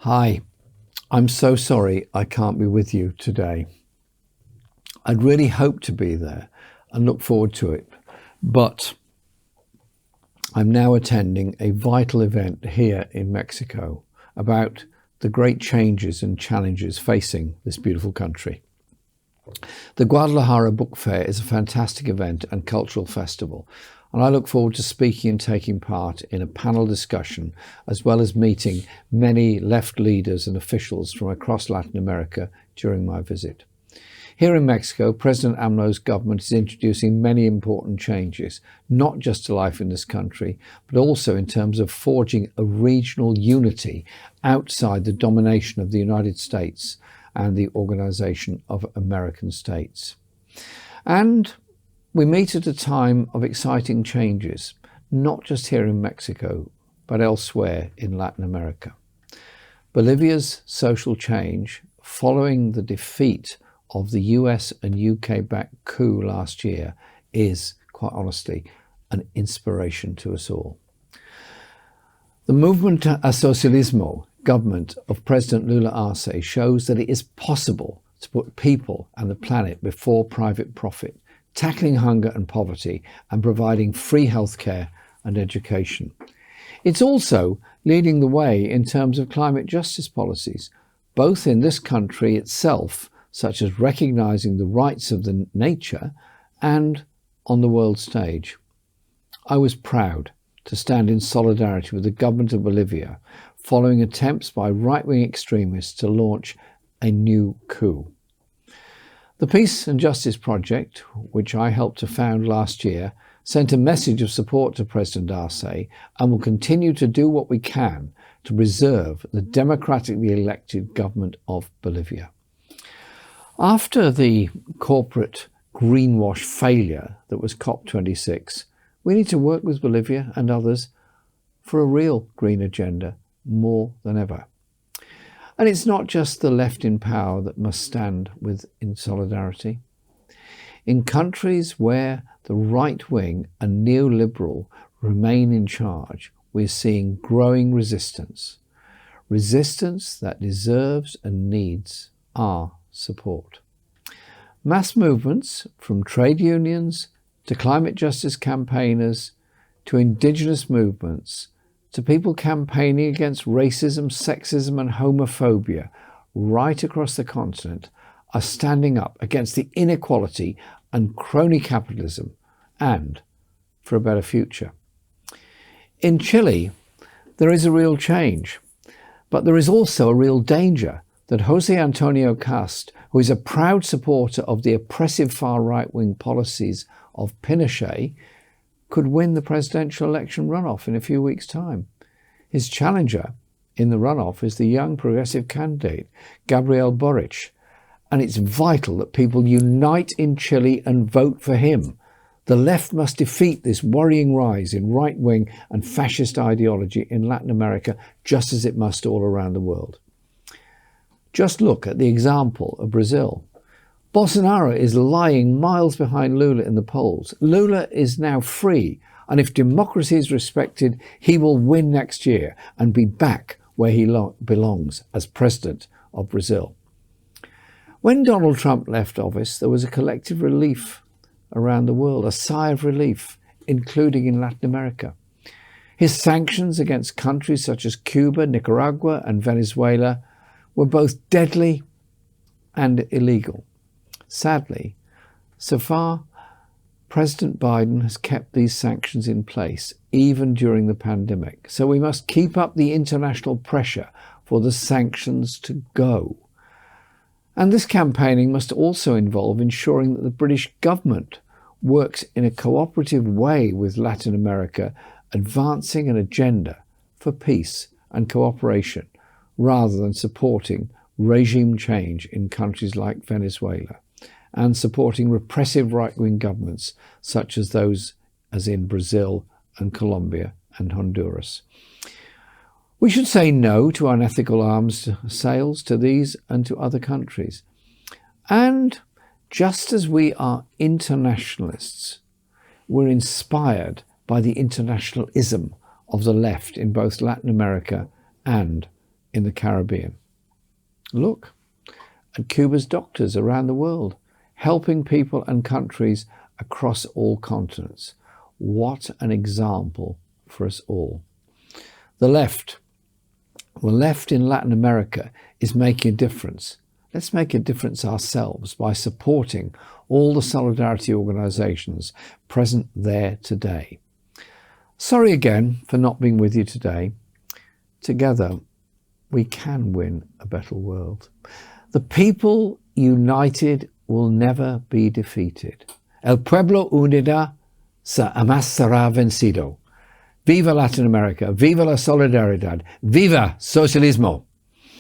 Hi, I'm so sorry I can't be with you today. I'd really hoped to be there and look forward to it, but I'm now attending a vital event here in Mexico about the great changes and challenges facing this beautiful country. The Guadalajara Book Fair is a fantastic event and cultural festival, and I look forward to speaking and taking part in a panel discussion, as well as meeting many left leaders and officials from across Latin America during my visit. Here in Mexico, President AMLO's government is introducing many important changes, not just to life in this country, but also in terms of forging a regional unity outside the domination of the United States and the Organization of American States. And we meet at a time of exciting changes, not just here in Mexico, but elsewhere in Latin America. Bolivia's social change, following the defeat of the US and UK-backed coup last year, is, quite honestly, an inspiration to us all. The movement a Socialismo government of President Lula Arce shows that it is possible to put people and the planet before private profit, tackling hunger and poverty and providing free healthcare and education. It's also leading the way in terms of climate justice policies, both in this country itself, such as recognizing the rights of the nature, and on the world stage. I was proud to stand in solidarity with the government of Bolivia following attempts by right-wing extremists to launch a new coup. The Peace and Justice Project, which I helped to found last year, sent a message of support to President Arce and will continue to do what we can to preserve the democratically elected government of Bolivia. After the corporate greenwash failure that was COP26, we need to work with Bolivia and others for a real green agenda more than ever. And it's not just the left in power that must stand in solidarity. In countries where the right wing and neoliberal remain in charge, we're seeing growing resistance. Resistance that deserves and needs our support. Mass movements from trade unions to climate justice campaigners to indigenous movements to people campaigning against racism, sexism and homophobia right across the continent are standing up against the inequality and crony capitalism and for a better future. In Chile, there is a real change, but there is also a real danger that José Antonio Cast, who is a proud supporter of the oppressive far right-wing policies of Pinochet, could win the presidential election runoff in a few weeks' time. His challenger in the runoff is the young progressive candidate, Gabriel Boric, and it's vital that people unite in Chile and vote for him. The left must defeat this worrying rise in right-wing and fascist ideology in Latin America, just as it must all around the world. Just look at the example of Brazil. Bolsonaro is lying miles behind Lula in the polls. Lula is now free, and if democracy is respected, he will win next year and be back where he belongs as president of Brazil. When Donald Trump left office, there was a collective relief around the world, a sigh of relief, including in Latin America. His sanctions against countries such as Cuba, Nicaragua, and Venezuela were both deadly and illegal. Sadly, so far, President Biden has kept these sanctions in place, even during the pandemic. So we must keep up the international pressure for the sanctions to go. And this campaigning must also involve ensuring that the British government works in a cooperative way with Latin America, advancing an agenda for peace and cooperation, rather than supporting regime change in countries like Venezuela and supporting repressive right-wing governments such as those as in Brazil and Colombia and Honduras. We should say no to unethical arms sales to these and to other countries. And just as we are internationalists, we're inspired by the internationalism of the left in both Latin America and in the Caribbean. Look at Cuba's doctors around the world, helping people and countries across all continents. What an example for us all. The left in Latin America is making a difference. Let's make a difference ourselves by supporting all the solidarity organisations present there today. Sorry again for not being with you today. Together, we can win a better world. The people united will never be defeated. El pueblo unido jamás será vencido. Viva Latin America, viva la solidaridad, viva socialismo.